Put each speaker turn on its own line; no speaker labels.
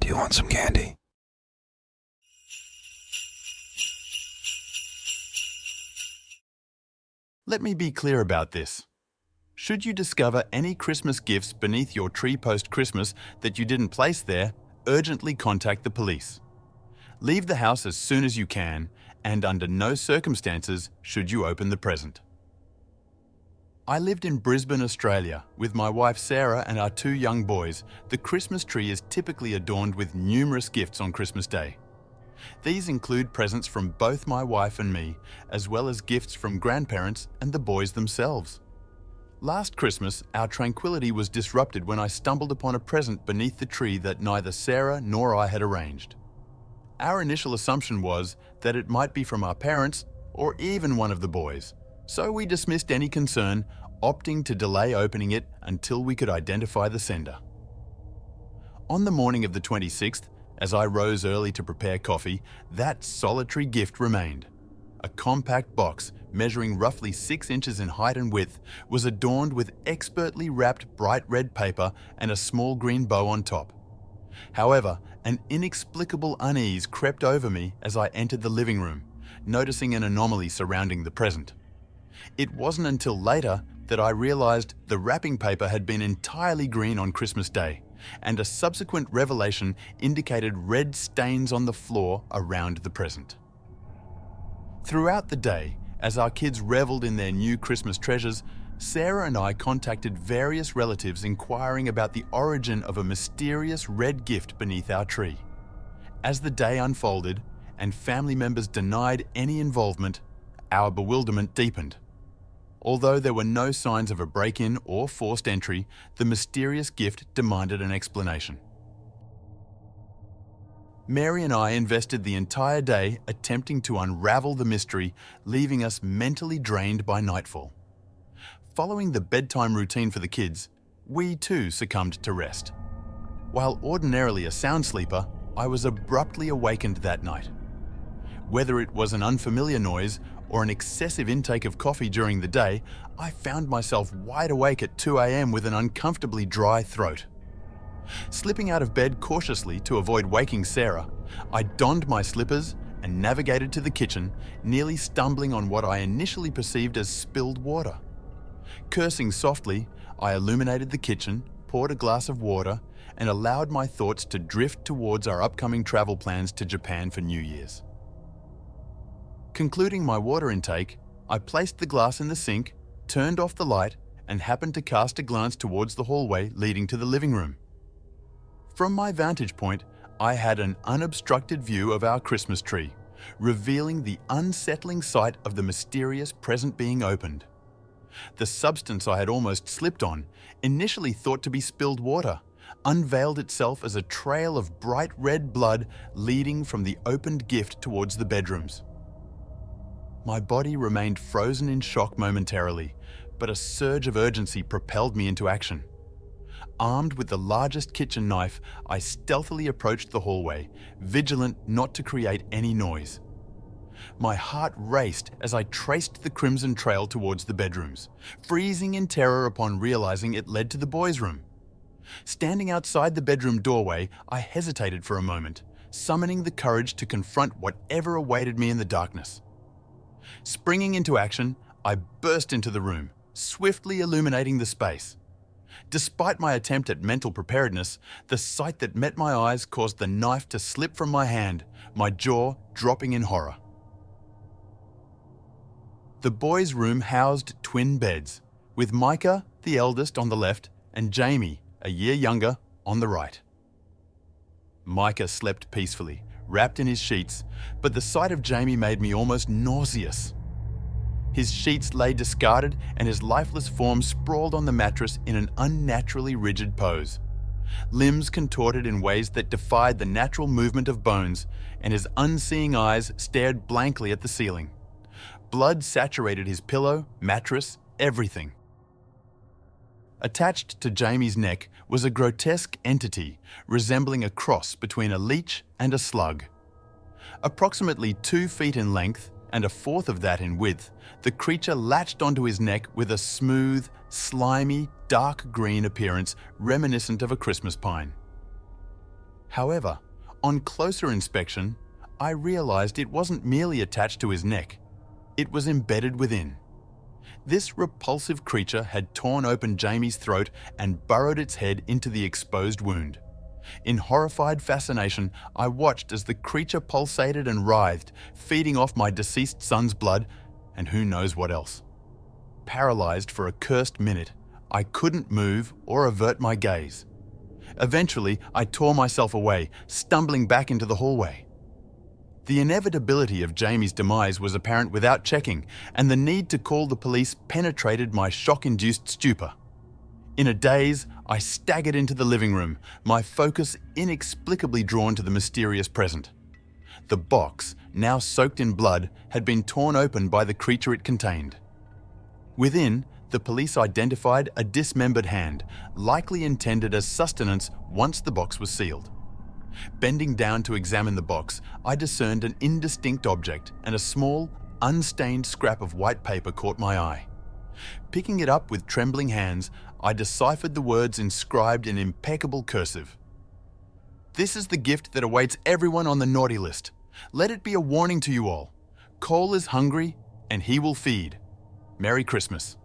you want some candy?
Let me be clear about this. Should you discover any Christmas gifts beneath your tree post-Christmas that you didn't place there, urgently contact the police. Leave the house as soon as you can, and under no circumstances should you open the present. I lived in Brisbane, Australia. With my wife Sarah and our 2 young boys, the Christmas tree is typically adorned with numerous gifts on Christmas Day. These include presents from both my wife and me, as well as gifts from grandparents and the boys themselves. Last Christmas, our tranquility was disrupted when I stumbled upon a present beneath the tree that neither Sarah nor I had arranged. Our initial assumption was that it might be from our parents or even one of the boys, so we dismissed any concern, opting to delay opening it until we could identify the sender. On the morning of the 26th, as I rose early to prepare coffee, that solitary gift remained. A compact box measuring roughly 6 inches in height and width was adorned with expertly wrapped bright red paper and a small green bow on top. However, an inexplicable unease crept over me as I entered the living room, noticing an anomaly surrounding the present. It wasn't until later that I realized the wrapping paper had been entirely green on Christmas Day, and a subsequent revelation indicated red stains on the floor around the present. Throughout the day, as our kids reveled in their new Christmas treasures, Sarah and I contacted various relatives inquiring about the origin of a mysterious red gift beneath our tree. As the day unfolded and family members denied any involvement, our bewilderment deepened. Although there were no signs of a break-in or forced entry, the mysterious gift demanded an explanation. Mary and I invested the entire day attempting to unravel the mystery, leaving us mentally drained by nightfall. Following the bedtime routine for the kids, we too succumbed to rest. While ordinarily a sound sleeper, I was abruptly awakened that night. Whether it was an unfamiliar noise or an excessive intake of coffee during the day, I found myself wide awake at 2 a.m. with an uncomfortably dry throat. Slipping out of bed cautiously to avoid waking Sarah, I donned my slippers and navigated to the kitchen, nearly stumbling on what I initially perceived as spilled water. Cursing softly, I illuminated the kitchen, poured a glass of water, and allowed my thoughts to drift towards our upcoming travel plans to Japan for New Year's. Concluding my water intake, I placed the glass in the sink, turned off the light, and happened to cast a glance towards the hallway leading to the living room. From my vantage point, I had an unobstructed view of our Christmas tree, revealing the unsettling sight of the mysterious present being opened. The substance I had almost slipped on, initially thought to be spilled water, unveiled itself as a trail of bright red blood leading from the opened gift towards the bedrooms. My body remained frozen in shock momentarily, but a surge of urgency propelled me into action. Armed with the largest kitchen knife, I stealthily approached the hallway, vigilant not to create any noise. My heart raced as I traced the crimson trail towards the bedrooms, freezing in terror upon realizing it led to the boys' room. Standing outside the bedroom doorway, I hesitated for a moment, summoning the courage to confront whatever awaited me in the darkness. Springing into action, I burst into the room, swiftly illuminating the space. Despite my attempt at mental preparedness, the sight that met my eyes caused the knife to slip from my hand, my jaw dropping in horror. The boys' room housed twin beds, with Micah, the eldest, on the left, and Jamie, a year younger, on the right. Micah slept peacefully, wrapped in his sheets, but the sight of Jamie made me almost nauseous. His sheets lay discarded and his lifeless form sprawled on the mattress in an unnaturally rigid pose. Limbs contorted in ways that defied the natural movement of bones, and his unseeing eyes stared blankly at the ceiling. Blood saturated his pillow, mattress, everything. Attached to Jamie's neck was a grotesque entity resembling a cross between a leech and a slug. Approximately 2 feet in length and a fourth of that in width, the creature latched onto his neck with a smooth, slimy, dark green appearance reminiscent of a Christmas pine. However, on closer inspection, I realized it wasn't merely attached to his neck. It was embedded within. This repulsive creature had torn open Jamie's throat and burrowed its head into the exposed wound. In horrified fascination, I watched as the creature pulsated and writhed, feeding off my deceased son's blood and who knows what else. Paralyzed for a cursed minute, I couldn't move or avert my gaze. Eventually, I tore myself away, stumbling back into the hallway. The inevitability of Jamie's demise was apparent without checking, and the need to call the police penetrated my shock-induced stupor. In a daze, I staggered into the living room, my focus inexplicably drawn to the mysterious present. The box, now soaked in blood, had been torn open by the creature it contained. Within, the police identified a dismembered hand, likely intended as sustenance once the box was sealed. Bending down to examine the box, I discerned an indistinct object, and a small, unstained scrap of white paper caught my eye. Picking it up with trembling hands, I deciphered the words inscribed in impeccable cursive. "This is the gift that awaits everyone on the naughty list. Let it be a warning to you all. Cole is hungry, and he will feed. Merry Christmas."